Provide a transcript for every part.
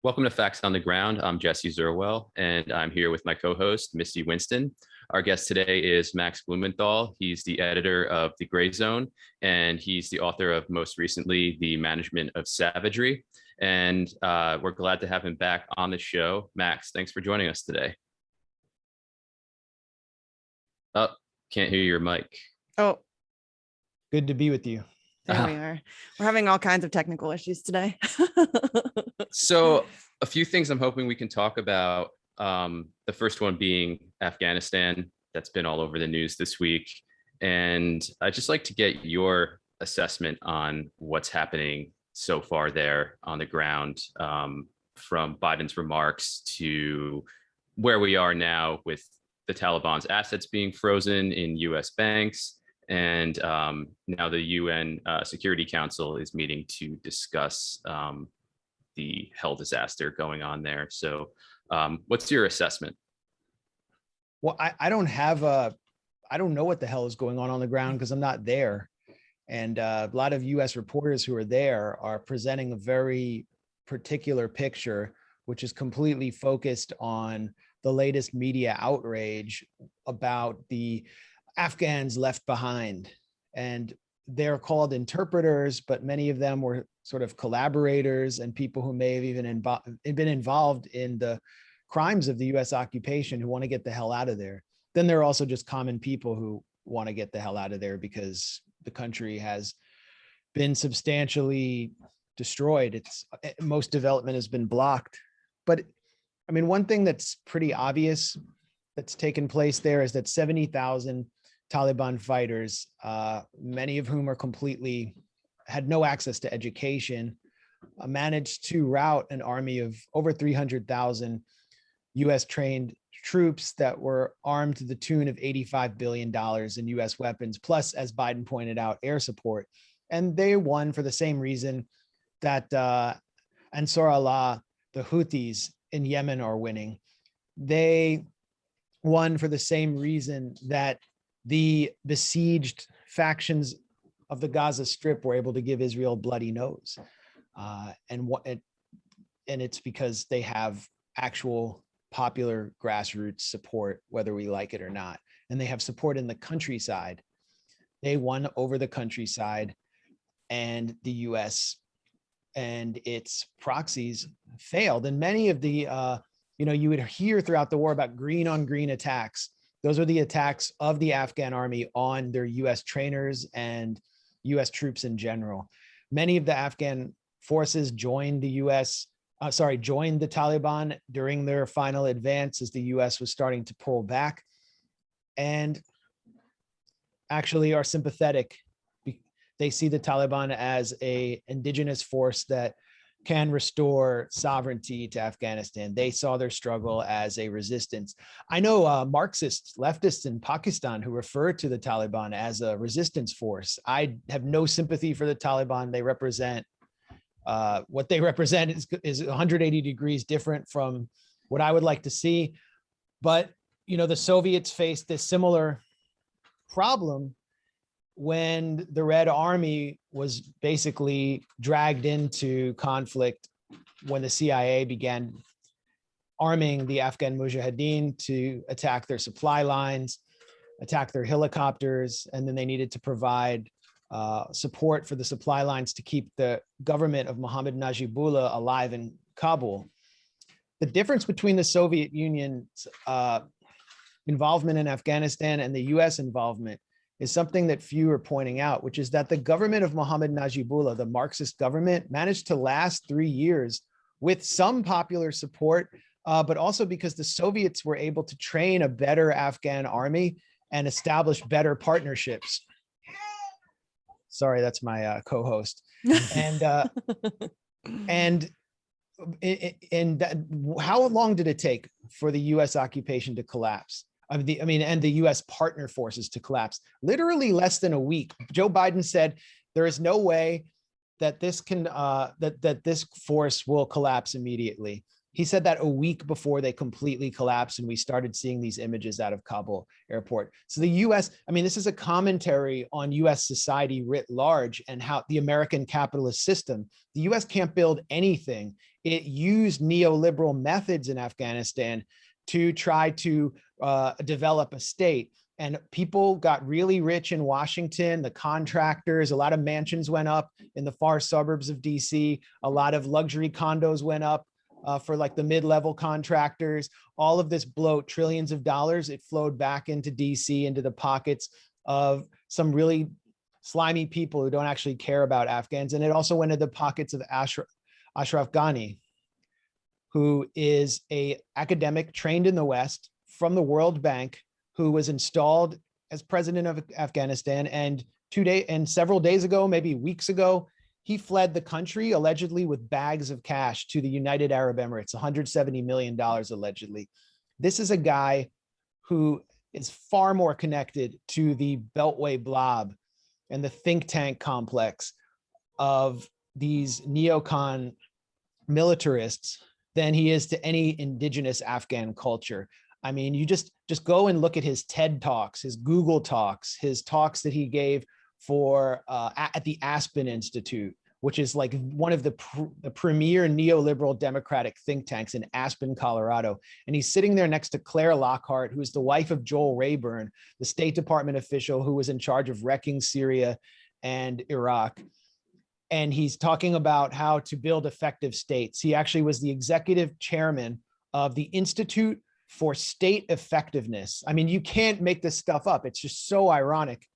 Welcome to Facts on the Ground. I'm Jesse Zerwell, and I'm here with my co-host, Misty Winston. Our guest today is Max Blumenthal. He's the editor of The Gray Zone, and he's the author of, most recently, The Management of Savagery. And we're glad to have him back on the show. Max, thanks for joining us today. Oh, can't hear your mic. Oh, good to be with you. There we are. We're having all kinds of technical issues today. So a few things I'm hoping we can talk about. The first one being Afghanistan. That's been all over the news this week. And I'd just like to get your assessment on what's happening so far there on the ground, from Biden's remarks to where we are now with the Taliban's assets being frozen in US banks. And now the UN Security Council is meeting to discuss the hell disaster going on there. So what's your assessment? Well, I don't know what the hell is going on the ground because I'm not there. And a lot of US reporters who are there are presenting a very particular picture, which is completely focused on the latest media outrage about the Afghans left behind. And they're called interpreters, but many of them were sort of collaborators and people who may have even been involved in the crimes of the US occupation who want to get the hell out of there. Then there are also just common people who want to get the hell out of there because the country has been substantially destroyed. Most development has been blocked. But I mean, one thing that's pretty obvious that's taken place there is that 70,000 Taliban fighters, many of whom had no access to education, managed to rout an army of over 300,000 US trained troops that were armed to the tune of $85 billion in US weapons, plus, as Biden pointed out, air support. And they won for the same reason that Ansar Allah, the Houthis in Yemen, are winning. They won for the same reason that the besieged factions of the Gaza Strip were able to give Israel a bloody nose. And it's because they have actual popular grassroots support, whether we like it or not. And they have support in the countryside. They won over the countryside, and the US and its proxies failed. And many of the, you would hear throughout the war about green on green attacks. Those are the attacks of the Afghan army on their US trainers and US troops in general. Many of the Afghan forces joined the Taliban during their final advance as the US was starting to pull back, and actually are sympathetic. They see the Taliban as an indigenous force that can restore sovereignty to Afghanistan. They saw their struggle as a resistance. I know Marxist leftists in Pakistan who refer to the Taliban as a resistance force. I have no sympathy for the Taliban. They represent, what they represent is 180 degrees different from what I would like to see. But, the Soviets faced this similar problem when the Red Army was basically dragged into conflict when the CIA began arming the Afghan Mujahideen to attack their supply lines, attack their helicopters, and then they needed to provide support for the supply lines to keep the government of Mohammad Najibullah alive in Kabul. The difference between the Soviet Union's involvement in Afghanistan and the US involvement is something that few are pointing out, which is that the government of Mohammad Najibullah, the Marxist government, managed to last 3 years with some popular support, but also because the Soviets were able to train a better Afghan army and establish better partnerships. Sorry, that's my co-host. And how long did it take for the US occupation to collapse? And the US partner forces to collapse? Literally less than a week. Joe Biden said there is no way that this force will collapse immediately. He said that a week before they completely collapsed, and we started seeing these images out of Kabul airport. So the US, this is a commentary on US society writ large and how the American capitalist system, the US can't build anything it used neoliberal methods in Afghanistan to try to develop a state. And people got really rich in Washington, the contractors, a lot of mansions went up in the far suburbs of DC. A lot of luxury condos went up for like the mid-level contractors. All of this bloat, trillions of dollars, it flowed back into DC, into the pockets of some really slimy people who don't actually care about Afghans. And it also went into the pockets of Ashraf Ghani, who is an academic trained in the West from the World Bank, who was installed as president of Afghanistan. And several days ago, maybe weeks ago, he fled the country allegedly with bags of cash to the United Arab Emirates, $170 million allegedly. This is a guy who is far more connected to the Beltway blob and the think tank complex of these neocon militarists than he is to any indigenous Afghan culture. I mean, you just go and look at his TED Talks, his Google Talks, his talks that he gave for at the Aspen Institute, which is like one of the premier neoliberal democratic think tanks in Aspen, Colorado. And he's sitting there next to Claire Lockhart, who is the wife of Joel Rayburn, the State Department official who was in charge of wrecking Syria and Iraq. And he's talking about how to build effective states. He actually was the executive chairman of the Institute for State Effectiveness. I mean, you can't make this stuff up. It's just so ironic.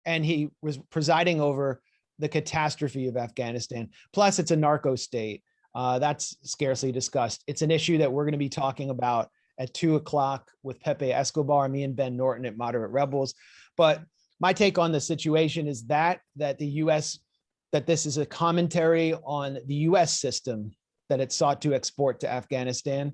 And he was presiding over the catastrophe of Afghanistan. Plus, it's a narco state. That's scarcely discussed. It's an issue that we're going to be talking about at 2:00 with Pepe Escobar, me and Ben Norton at Moderate Rebels. But my take on the situation is that the U.S., that this is a commentary on the U.S. system that it sought to export to Afghanistan.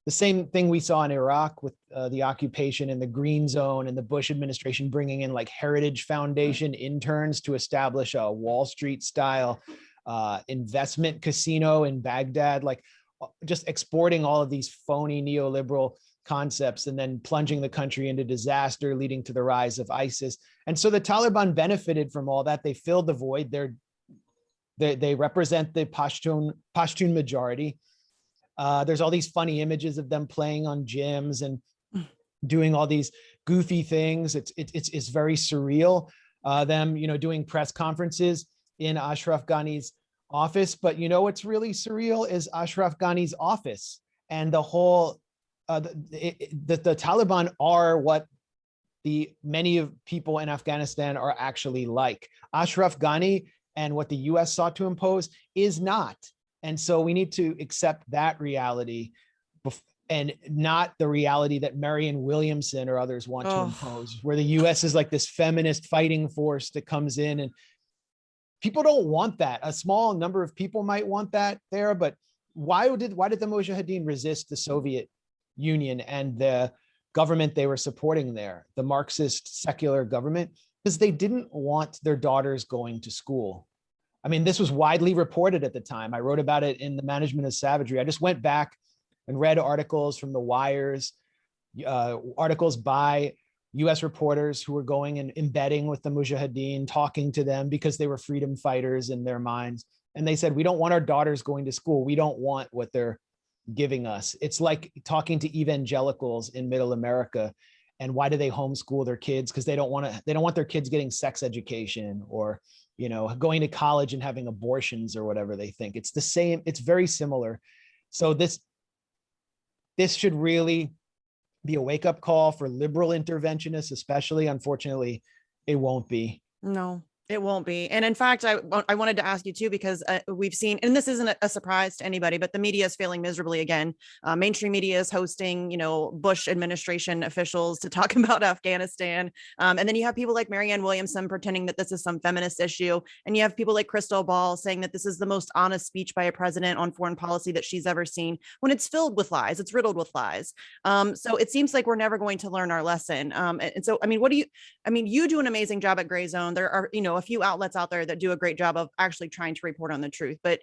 The same thing we saw in Iraq with the occupation and the Green Zone and the Bush administration bringing in like Heritage Foundation interns to establish a Wall Street style investment casino in Baghdad, like just exporting all of these phony neoliberal concepts and then plunging the country into disaster, leading to the rise of ISIS. And so the Taliban benefited from all that. They filled the void. They represent the Pashtun majority. There's all these funny images of them playing on gyms and doing all these goofy things. It's very surreal. Them, doing press conferences in Ashraf Ghani's office. But what's really surreal is Ashraf Ghani's office and the whole. The Taliban are what many of people in Afghanistan are actually like. Ashraf Ghani and what the U.S. sought to impose is not. And so we need to accept that reality and not the reality that Marianne Williamson or others want to impose, where the U.S. is like this feminist fighting force that comes in, and people don't want that. A small number of people might want that there, but why did the Mujahideen resist the Soviet Union and the government they were supporting there, the Marxist secular government? Because they didn't want their daughters going to school. I mean, this was widely reported at the time. I wrote about it in The Management of Savagery. I just went back and read articles from the Wires, articles by US reporters who were going and embedding with the Mujahideen, talking to them because they were freedom fighters in their minds. And they said, we don't want our daughters going to school. We don't want what they're giving us. It's like talking to evangelicals in middle America. And why do they homeschool their kids? Because they don't want their kids getting sex education or going to college and having abortions or whatever they think. It's the same. It's very similar. So this should really be a wake-up call for liberal interventionists, especially. Unfortunately, it won't be. No, it won't be. And in fact, I wanted to ask you too, because we've seen, and this isn't a surprise to anybody, but the media is failing miserably again. Mainstream media is hosting, Bush administration officials to talk about Afghanistan. And then you have people like Marianne Williamson pretending that this is some feminist issue. And you have people like Crystal Ball saying that this is the most honest speech by a president on foreign policy that she's ever seen, when it's filled with lies. It's riddled with lies. So it seems like we're never going to learn our lesson. And so, I mean, you do an amazing job at Gray Zone. There are, a few outlets out there that do a great job of actually trying to report on the truth. But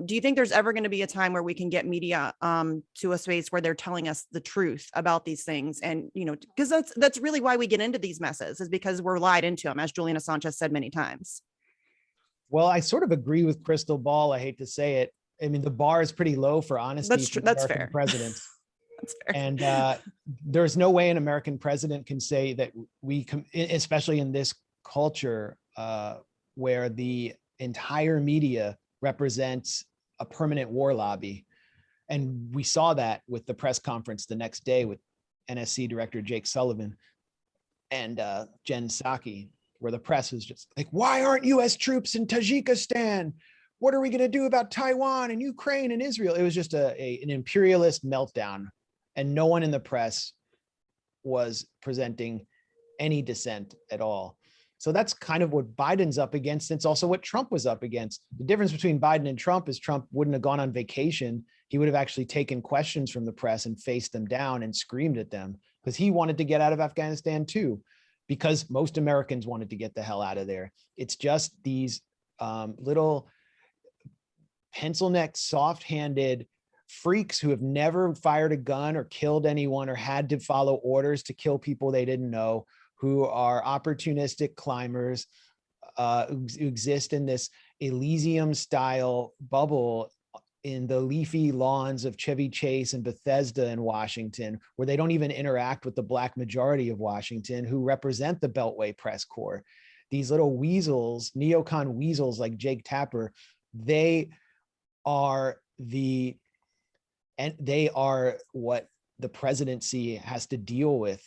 do you think there's ever going to be a time where we can get media to a space where they're telling us the truth about these things? And, because that's really why we get into these messes, is because we're lied into them, as Julian Assange has said many times. Well, I sort of agree with Crystal Ball. I hate to say it. I mean, the bar is pretty low for honesty. That's true. from That's American fair. presidents. That's fair. And there's no way an American president can say that especially in this culture where the entire media represents a permanent war lobby. And we saw that with the press conference the next day with NSC Director Jake Sullivan and Jen Psaki, where the press was just like, why aren't US troops in Tajikistan? What are we going to do about Taiwan and Ukraine and Israel? It was just an imperialist meltdown. And no one in the press was presenting any dissent at all. So that's kind of what Biden's up against. It's also what Trump was up against. The difference between Biden and Trump is Trump wouldn't have gone on vacation. He would have actually taken questions from the press and faced them down and screamed at them because he wanted to get out of Afghanistan too, because most Americans wanted to get the hell out of there. It's just these little pencil-necked, soft-handed freaks who have never fired a gun or killed anyone or had to follow orders to kill people they didn't know, who are opportunistic climbers, who exist in this Elysium-style bubble in the leafy lawns of Chevy Chase and Bethesda in Washington, where they don't even interact with the Black majority of Washington, who represent the Beltway press corps. These little weasels, neocon weasels like Jake Tapper, they are what the presidency has to deal with,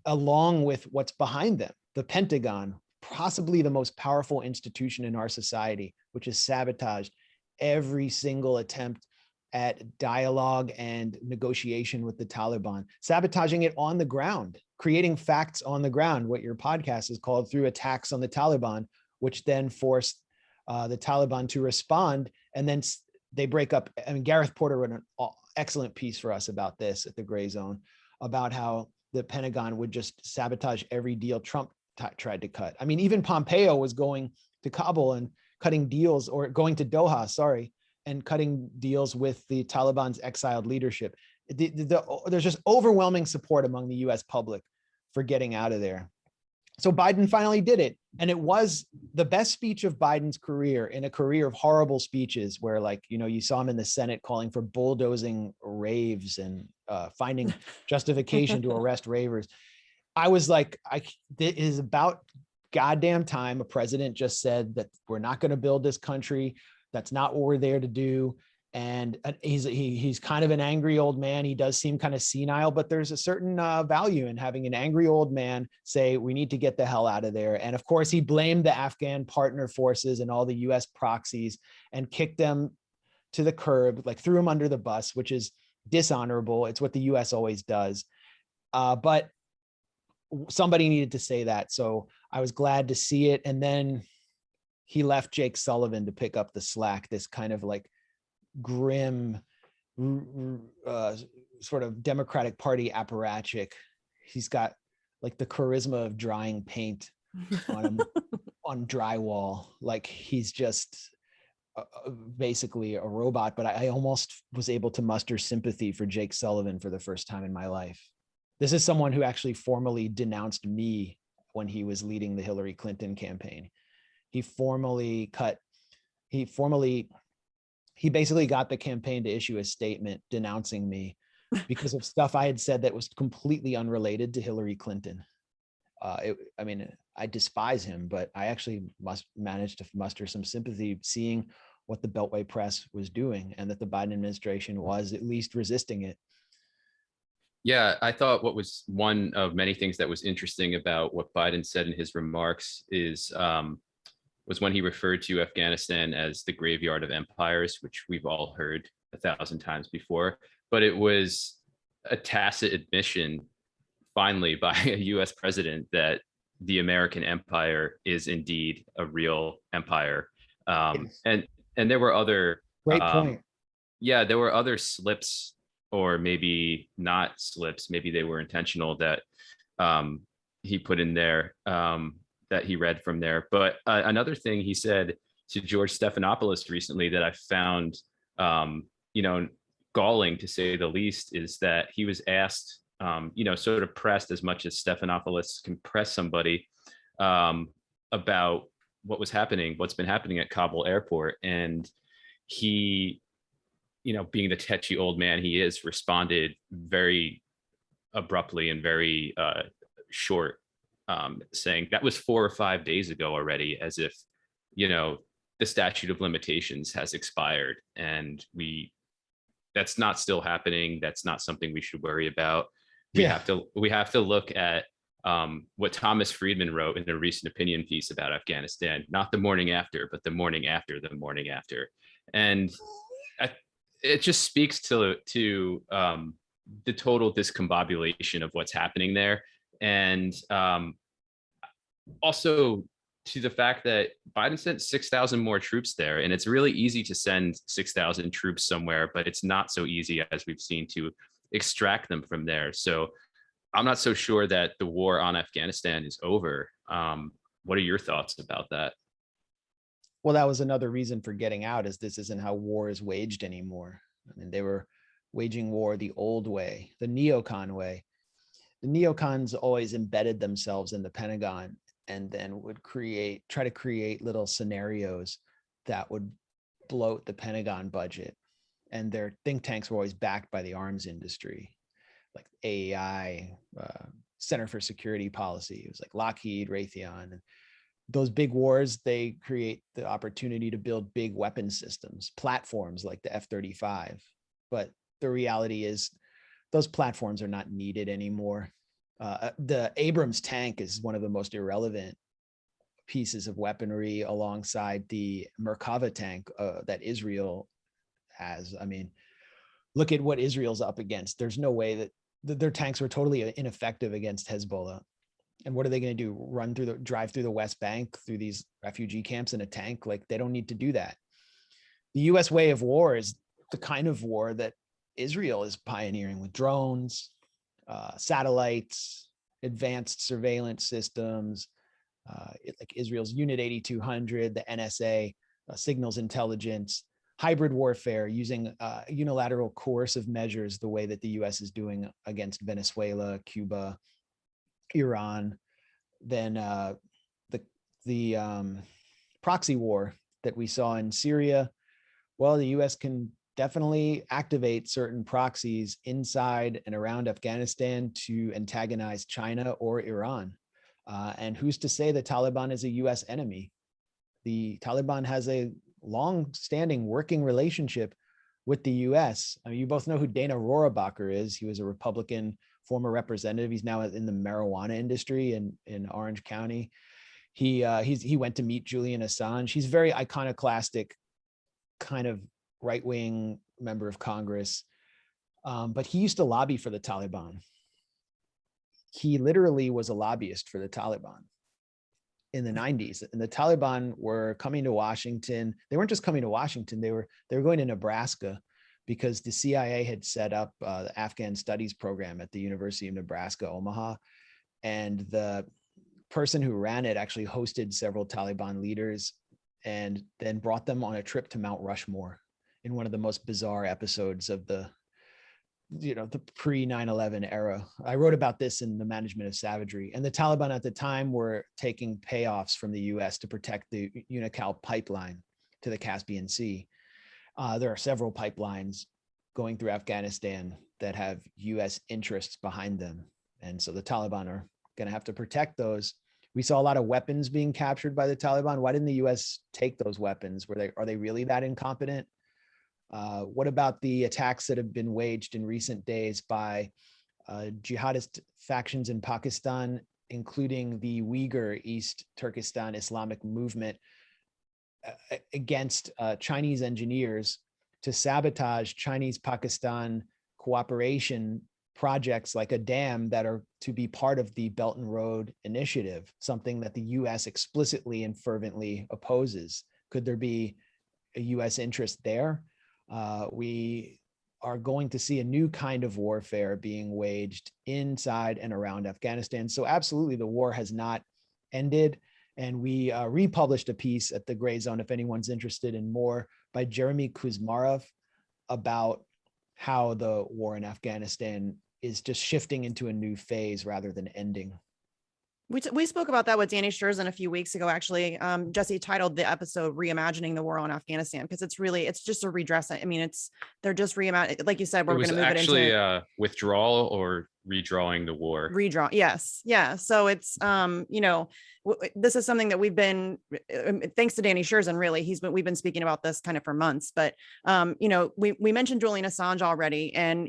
along with what's behind them. The Pentagon, possibly the most powerful institution in our society, which has sabotaged every single attempt at dialogue and negotiation with the Taliban, sabotaging it on the ground, creating facts on the ground, what your podcast is called, through attacks on the Taliban, which then forced the Taliban to respond. And then they break up. I mean, Gareth Porter wrote an excellent piece for us about this at the Gray Zone, about how the Pentagon would just sabotage every deal Trump tried to cut. I mean, even Pompeo was going to Kabul and cutting deals, or going to Doha, sorry, and cutting deals with the Taliban's exiled leadership. There's just overwhelming support among the US public for getting out of there. So Biden finally did it. And it was the best speech of Biden's career, in a career of horrible speeches where, like, you know, you saw him in the Senate calling for bulldozing raves and finding justification to arrest ravers. I was like, it is about goddamn time a president just said that we're not going to build this country. That's not what we're there to do. And he's kind of an angry old man. He does seem kind of senile, but there's a certain value in having an angry old man say, we need to get the hell out of there. And of course, he blamed the Afghan partner forces and all the US proxies and kicked them to the curb, like threw them under the bus, which is dishonorable. It's what the US always does. But somebody needed to say that. So I was glad to see it. And then he left Jake Sullivan to pick up the slack, this kind of like grim sort of Democratic Party apparatchik. He's got like the charisma of drying paint on drywall. Like he's just basically a robot. But I almost was able to muster sympathy for Jake Sullivan for the first time in my life. This is someone who actually formally denounced me when he was leading the Hillary Clinton campaign. He basically got the campaign to issue a statement denouncing me because of stuff I had said that was completely unrelated to Hillary Clinton. I mean, I despise him, but I actually manage to muster some sympathy seeing what the Beltway press was doing and that the Biden administration was at least resisting it. Yeah, I thought what was one of many things that was interesting about what Biden said in his remarks was when he referred to Afghanistan as the graveyard of empires, which we've all heard 1,000 times before. But it was a tacit admission, finally, by a US president that the American empire is indeed a real empire. And there were other Great point. Yeah, there were other slips, or maybe not slips, maybe they were intentional, that he put in there, that he read from there. But another thing he said to George Stephanopoulos recently that I found, galling to say the least, is that he was asked, sort of pressed as much as Stephanopoulos can press somebody, about what's been happening at Kabul airport. And he being the tetchy old man he is, responded very abruptly and very short, saying that was 4 or 5 days ago already, as if, the statute of limitations has expired, and that's not still happening. That's not something we should worry about. We Yeah. have to look at what Thomas Friedman wrote in a recent opinion piece about Afghanistan, not the morning after, but the morning after the morning after. And it just speaks to the total discombobulation of what's happening there. And also to the fact that Biden sent 6,000 more troops there. And it's really easy to send 6,000 troops somewhere, but it's not so easy, as we've seen, to extract them from there. So I'm not so sure that the war on Afghanistan is over. What are your thoughts about that? Well, that was another reason for getting out, is this isn't how war is waged anymore. I mean, they were waging war the old way, the neocon way. The neocons always embedded themselves in the Pentagon and then would try to create little scenarios that would bloat the Pentagon budget. And their think tanks were always backed by the arms industry, like AEI, Center for Security Policy. It was like Lockheed, Raytheon. And those big wars, they create the opportunity to build big weapon systems, platforms like the F-35. But the reality is those platforms are not needed anymore. The Abrams tank is one of the most irrelevant pieces of weaponry alongside the Merkava tank that Israel has. I mean, look at what Israel's up against. There's no way that their tanks were totally ineffective against Hezbollah. And what are they going to do? Drive through the West Bank, through these refugee camps in a tank? Like, they don't need to do that. The US way of war is the kind of war that Israel is pioneering, with drones, satellites, advanced surveillance systems, like Israel's Unit 8200, the NSA, signals intelligence, hybrid warfare using unilateral coercive measures, the way that the US is doing against Venezuela, Cuba, Iran. Then the proxy war that we saw in Syria. Well, the US can definitely activate certain proxies inside and around Afghanistan to antagonize China or Iran. And who's to say the Taliban is a US enemy? The Taliban has a long-standing working relationship with the US. I mean, you both know who Dana Rohrabacher is. He was a Republican former representative. He's now in the marijuana industry in Orange County. He went to meet Julian Assange. He's very iconoclastic, kind of right-wing member of Congress. But he used to lobby for the Taliban. He literally was a lobbyist for the Taliban in the 90s. And the Taliban were coming to Washington. They weren't just coming to Washington. They were going to Nebraska, because the CIA had set up the Afghan studies program at the University of Nebraska, Omaha. And the person who ran it actually hosted several Taliban leaders and then brought them on a trip to Mount Rushmore in one of the most bizarre episodes of the pre 9/11 era. I wrote about this in The Management of Savagery. And the Taliban at the time were taking payoffs from the US to protect the Unocal pipeline to the Caspian Sea. There are several pipelines going through Afghanistan that have US interests behind them. And so the Taliban are going to have to protect those. We saw a lot of weapons being captured by the Taliban. Why didn't the US take those weapons? Are they really that incompetent? What about the attacks that have been waged in recent days by jihadist factions in Pakistan, including the Uyghur East Turkestan Islamic movement, against Chinese engineers to sabotage Chinese-Pakistan cooperation projects like a dam that are to be part of the Belt and Road Initiative, something that the US explicitly and fervently opposes? Could there be a US interest there? We are going to see a new kind of warfare being waged inside and around Afghanistan. So absolutely, the war has not ended. And we republished a piece at the Gray Zone, if anyone's interested in more, by Jeremy Kuzmarov about how the war in Afghanistan is just shifting into a new phase rather than ending. We spoke about that with Danny Sturzen a few weeks ago, actually. Jesse titled the episode "Reimagining the War on Afghanistan" because it's just a redress. I mean, they're just like you said, It we're was going to move it actually into withdrawal or redrawing the war. redraw. Yes. Yeah. So it's, this is something that we've been, thanks to Danny Scherzen, really, we've been speaking about this kind of for months, but, we mentioned Julian Assange already, and,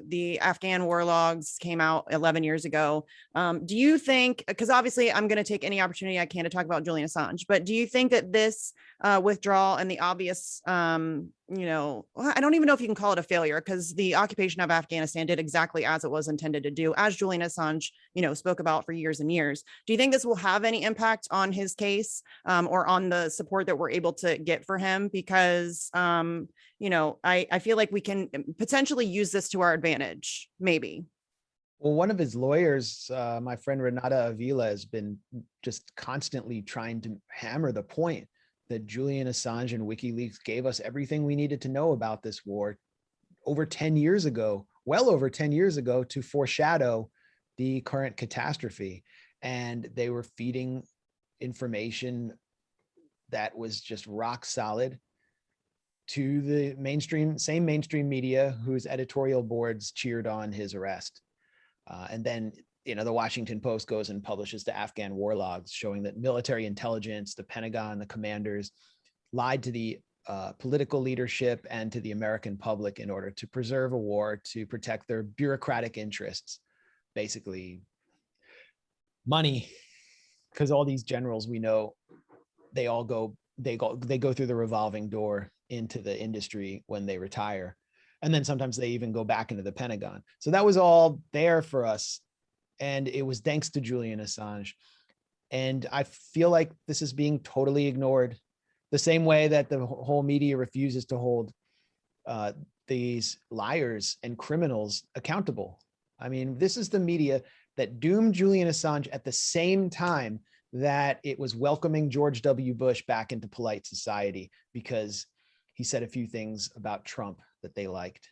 the Afghan war logs came out 11 years ago. Do you think, because obviously I'm going to take any opportunity I can to talk about Julian Assange, but do you think that this withdrawal and the obvious, I don't even know if you can call it a failure, because the occupation of Afghanistan did exactly as it was intended to do, as Julian Assange, spoke about for years and years. Do you think this will have any impact on his case, or on the support that we're able to get for him? Because, I feel like we can potentially use this to our advantage, maybe. Well, one of his lawyers, my friend Renata Avila, has been just constantly trying to hammer the point that Julian Assange and WikiLeaks gave us everything we needed to know about this war over 10 years ago, well over 10 years ago, to foreshadow the current catastrophe. And they were feeding information that was just rock solid to the same mainstream media whose editorial boards cheered on his arrest. And then, the Washington Post goes and publishes the Afghan war logs showing that military intelligence, the Pentagon, the commanders lied to the political leadership and to the American public in order to preserve a war, to protect their bureaucratic interests, basically money, because all these generals, we know, they go through the revolving door into the industry when they retire. And then sometimes they even go back into the Pentagon. So that was all there for us. And it was thanks to Julian Assange. And I feel like this is being totally ignored, the same way that the whole media refuses to hold these liars and criminals accountable. I mean, this is the media that doomed Julian Assange at the same time that it was welcoming George W. Bush back into polite society because he said a few things about Trump that they liked.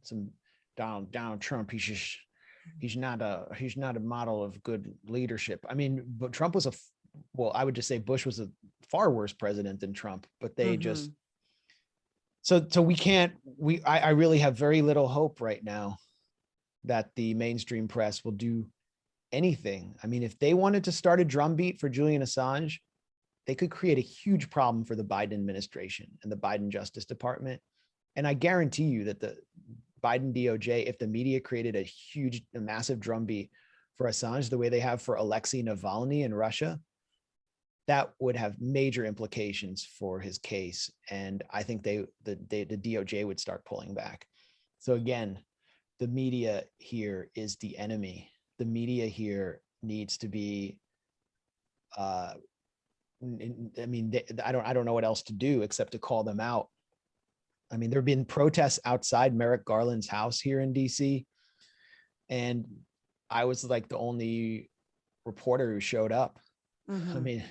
Some Donald Trump, he's not a model of good leadership. I mean, but Trump was I would just say Bush was a far worse president than Trump, but they just, so I really have very little hope right now that the mainstream press will do anything. I mean, if they wanted to start a drumbeat for Julian Assange, they could create a huge problem for the Biden administration and the Biden Justice Department. And I guarantee you that the Biden DOJ, if the media created a massive drumbeat for Assange, the way they have for Alexei Navalny in Russia, that would have major implications for his case. And I think the DOJ would start pulling back. So again, the media here is the enemy. The media here needs to be, I don't know what else to do except to call them out. I mean, there have been protests outside Merrick Garland's house here in DC. And I was like the only reporter who showed up. I mean,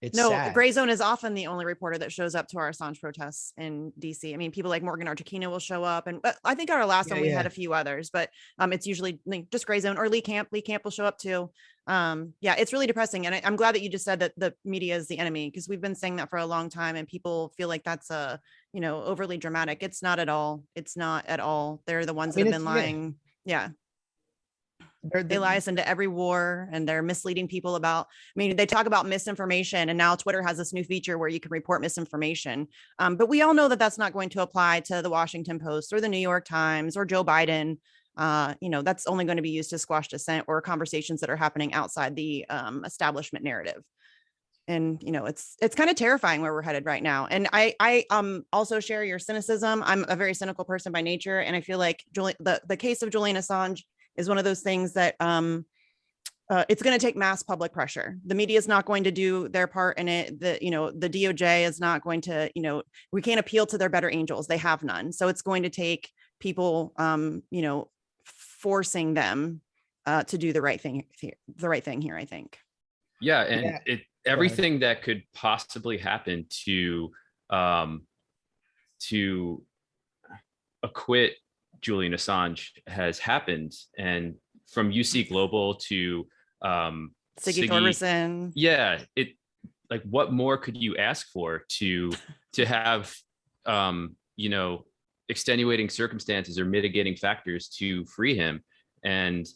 it's sad. Gray Zone is often the only reporter that shows up to our Assange protests in DC. I mean, people like Morgan Archikina will show up, and I think our last one we had a few others, but it's usually just Gray Zone or Lee Camp. Lee Camp will show up too. It's really depressing, and I'm glad that you just said that the media is the enemy, because we've been saying that for a long time, and people feel like that's overly dramatic. It's not at all. It's not at all. They're the ones that have been lying. Yeah. They lie us into every war, and they're misleading people about, they talk about misinformation, and now Twitter has this new feature where you can report misinformation. But we all know that that's not going to apply to the Washington Post or the New York Times or Joe Biden. That's only going to be used to squash dissent or conversations that are happening outside the establishment narrative. And, it's kind of terrifying where we're headed right now. And I also share your cynicism. I'm a very cynical person by nature. And I feel like the case of Julian Assange is one of those things that it's going to take mass public pressure. The media is not going to do their part in it. The DOJ is not going to, we can't appeal to their better angels. They have none. So it's going to take people, forcing them to do the right thing here, I think. Yeah. And everything that could possibly happen to acquit Julian Assange has happened. And from UC Global to Siggy Thorgerson. Yeah, it like what more could you ask for to have you know, extenuating circumstances or mitigating factors to free him? And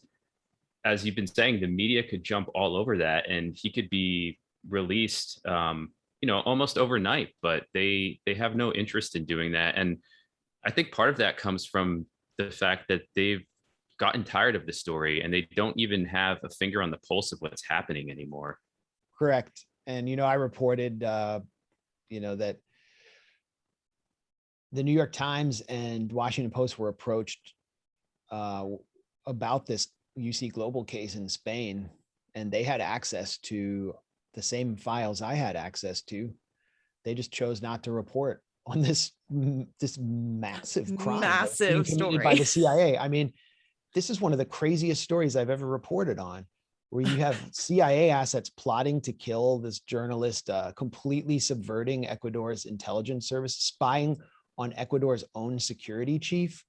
as you've been saying, the media could jump all over that and he could be released you know, almost overnight, but they have no interest in doing that. And I think part of that comes from the fact that they've gotten tired of the story and they don't even have a finger on the pulse of what's happening anymore. Correct. And, you know, I reported, you know, that the New York Times and Washington Post were approached about this UC Global case in Spain, and they had access to the same files I had access to. They just chose not to report on this massive crime Massive being committed by the CIA. I mean, this is one of the craziest stories I've ever reported on, where you have CIA assets plotting to kill this journalist, completely subverting Ecuador's intelligence service, spying on Ecuador's own security chief,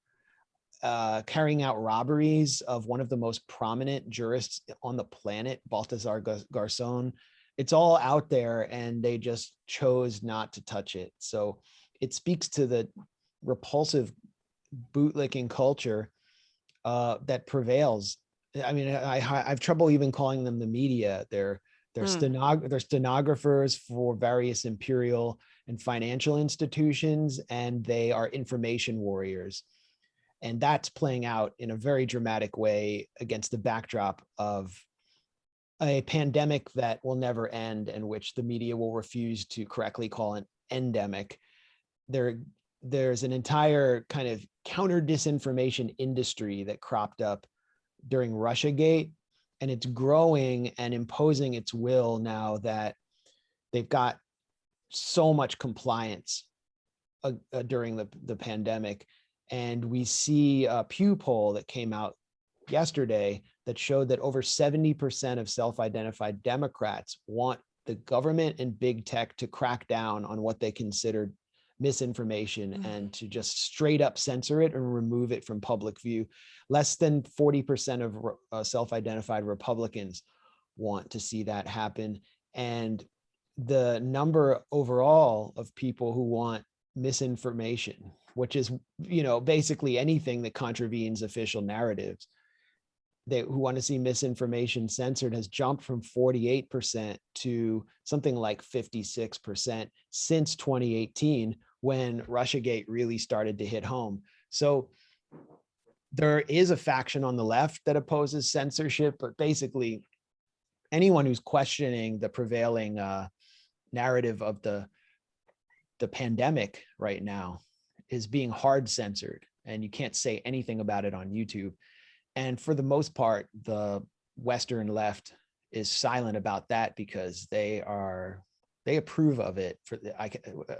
carrying out robberies of one of the most prominent jurists on the planet, Baltasar Garzón. It's all out there and they just chose not to touch it. So it speaks to the repulsive bootlicking culture that prevails. I mean, I have trouble even calling them the media. They're stenographers for various imperial and financial institutions, and they are information warriors. And that's playing out in a very dramatic way against the backdrop of a pandemic that will never end and which the media will refuse to correctly call an endemic. There's an entire kind of counter disinformation industry that cropped up during Russiagate, and it's growing and imposing its will now that they've got so much compliance during the pandemic. And we see a Pew poll that came out yesterday that showed that over 70% of self-identified Democrats want the government and big tech to crack down on what they considered misinformation and to just straight up censor it and remove it from public view. Less than 40% of self-identified Republicans want to see that happen. And the number overall of people who want misinformation, which is, you know, basically anything that contravenes official narratives, who want to see misinformation censored, has jumped from 48% to something like 56% since 2018, when Russiagate really started to hit home. So there is a faction on the left that opposes censorship, but basically anyone who's questioning the prevailing narrative of the pandemic right now is being hard censored, and you can't say anything about it on YouTube. And for the most part, the Western left is silent about that because they approve of it.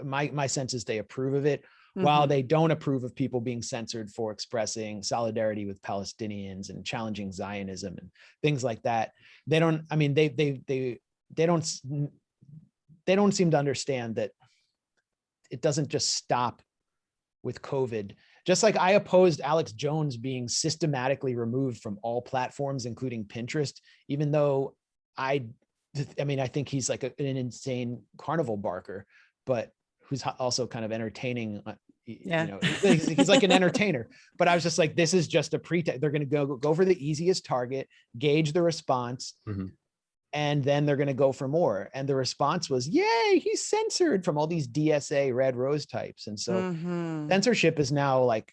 My sense is they approve of it, while they don't approve of people being censored for expressing solidarity with Palestinians and challenging Zionism and things like that. They don't. I mean, they don't seem to understand that it doesn't just stop with COVID. Just like I opposed Alex Jones being systematically removed from all platforms, including Pinterest, even though I think he's like an insane carnival barker, but who's also kind of entertaining. You know, he's like an entertainer. But I was just like, this is just a pretext. They're going to go for the easiest target, gauge the response, and then they're going to go for more. And the response was, yay, he's censored, from all these DSA Red Rose types. And so censorship is now like,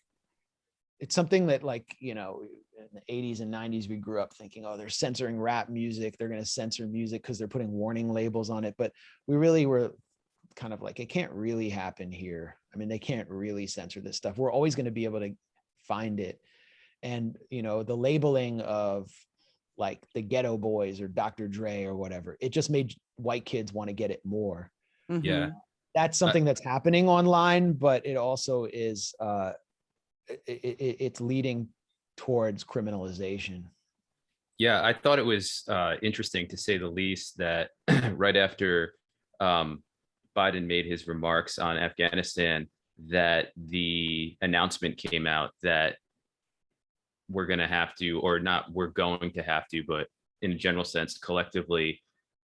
it's something that, like, you know, in the 80s and 90s, we grew up thinking, oh, they're censoring rap music. They're going to censor music because they're putting warning labels on it. But we really were kind of like, it can't really happen here. I mean, they can't really censor this stuff. We're always going to be able to find it. And, you know, the labeling of like the Ghetto Boys or Dr. Dre or whatever, it just made white kids want to get it more. Yeah. That's something that's happening online, but it also is, it's leading towards criminalization. Yeah, I thought it was interesting, to say the least, that right after Biden made his remarks on Afghanistan, that the announcement came out that we're going to have to, or not we're going to have to, but in a general sense, collectively,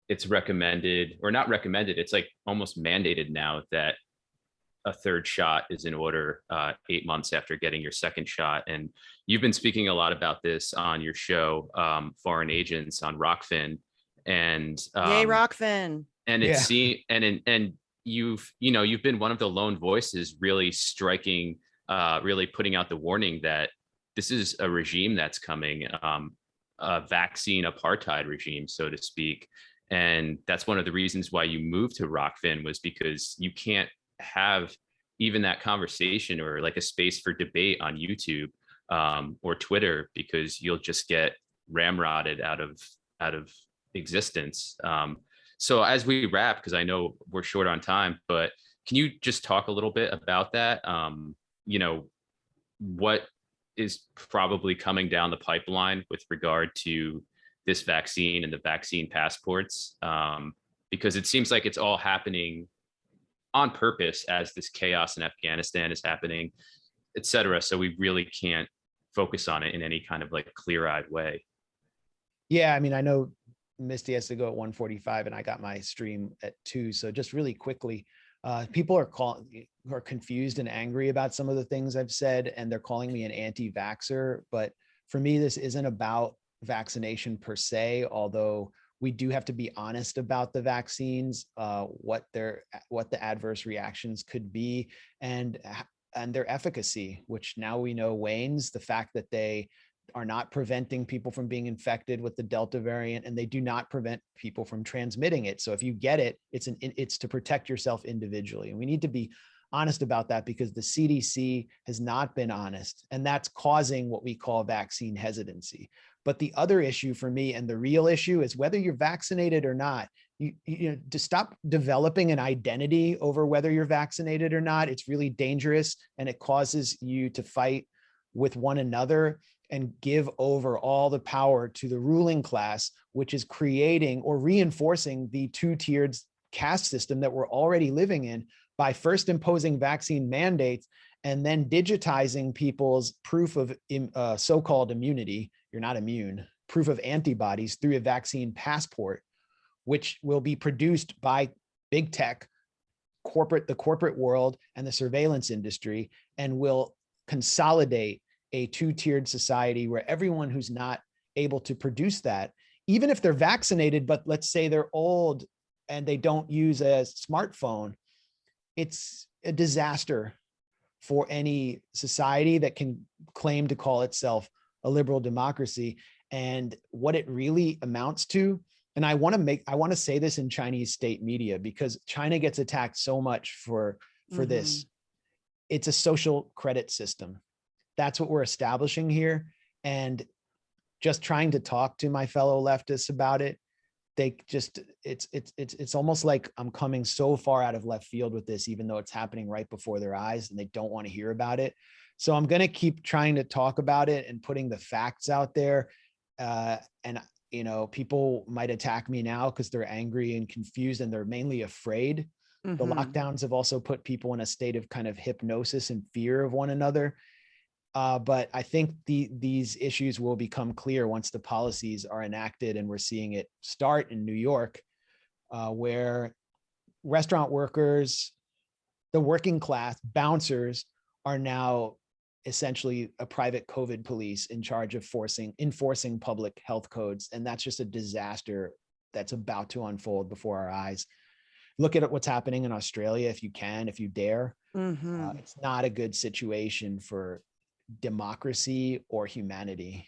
it's recommended or not recommended. It's like almost mandated now that a third shot is in order 8 months after getting your second shot. And you've been speaking a lot about this on your show, Foreign Agents on Rockfin. And Yay, Rockfin. and Yeah. it's seen and you've been one of the lone voices really striking, really putting out the warning that this is a regime that's coming, a vaccine apartheid regime, so to speak. And that's one of the reasons why you moved to Rockfin, was because you can't have even that conversation or like a space for debate on YouTube or Twitter, because you'll just get ramrodded out of existence. So as we wrap, because I know we're short on time, but can you just talk a little bit about that? What is probably coming down the pipeline with regard to this vaccine and the vaccine passports? Because it seems like it's all happening on purpose as this chaos in Afghanistan is happening, et cetera. So we really can't focus on it in any kind of like clear-eyed way. Yeah, I mean, I know Misty has to go at 1:45 and I got my stream at 2. So just really quickly, people are confused and angry about some of the things I've said, and they're calling me an anti-vaxxer. But for me, this isn't about vaccination per se, although we do have to be honest about the vaccines, what the adverse reactions could be, and their efficacy, which now we know wanes. The fact that they are not preventing people from being infected with the Delta variant, and they do not prevent people from transmitting it. So if you get it, it's to protect yourself individually. And we need to be honest about that, because the CDC has not been honest, and that's causing what we call vaccine hesitancy. But the other issue for me, and the real issue, is whether you're vaccinated or not, you know, to stop developing an identity over whether you're vaccinated or not. It's really dangerous, and it causes you to fight with one another and give over all the power to the ruling class, which is creating or reinforcing the two-tiered caste system that we're already living in by first imposing vaccine mandates and then digitizing people's proof of so-called immunity. You're not immune, proof of antibodies through a vaccine passport, which will be produced by big tech, the corporate world, and the surveillance industry, and will consolidate a two-tiered society where everyone who's not able to produce that, even if they're vaccinated, but let's say they're old and they don't use a smartphone, it's a disaster for any society that can claim to call itself a liberal democracy. And what it really amounts to, and I want to say this in Chinese state media, because China gets attacked so much for this. It's a social credit system. That's what we're establishing here. And just trying to talk to my fellow leftists about it, they just, it's almost like I'm coming so far out of left field with this, even though it's happening right before their eyes, and they don't want to hear about it. So I'm going to keep trying to talk about it and putting the facts out there. And, you know, people might attack me now because they're angry and confused, and they're mainly afraid. The lockdowns have also put people in a state of kind of hypnosis and fear of one another. But I think these issues will become clear once the policies are enacted, and we're seeing it start in New York, where restaurant workers, the working class bouncers, are now essentially a private COVID police in charge of enforcing public health codes. And that's just a disaster that's about to unfold before our eyes. Look at what's happening in Australia, if you dare. It's not a good situation for democracy or humanity.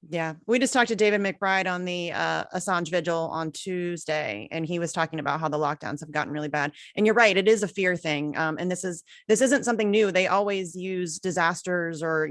Yeah, we just talked to David McBride on the Assange vigil on Tuesday, and he was talking about how the lockdowns have gotten really bad. And you're right, it is a fear thing. And this isn't something new. They always use disasters or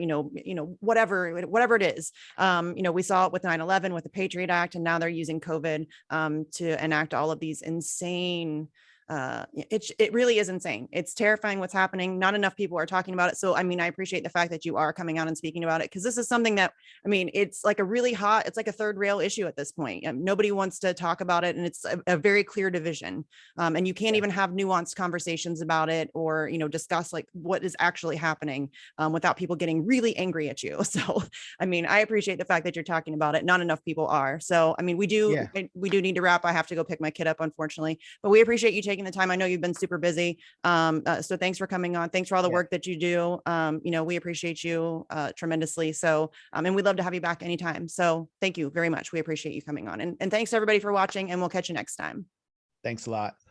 whatever it is. We saw it with 9/11, with the Patriot Act, and now they're using COVID to enact all of these insane it really is insane. It's terrifying what's happening. Not enough people are talking about it. So, I mean, I appreciate the fact that you are coming out and speaking about it, because this is something that, I mean, it's like it's like a third rail issue at this point. Nobody wants to talk about it. And it's a very clear division. And you can't even have nuanced conversations about it, or, discuss like what is actually happening without people getting really angry at you. So, I mean, I appreciate the fact that you're talking about it. Not enough people are. So, I mean, we do need to wrap. I have to go pick my kid up, unfortunately, but we appreciate you taking the time. I know you've been super busy. So thanks for coming on. Thanks for all the work that you do. We appreciate you tremendously. So, and we'd love to have you back anytime. So thank you very much. We appreciate you coming on, and thanks everybody for watching, and we'll catch you next time. Thanks a lot.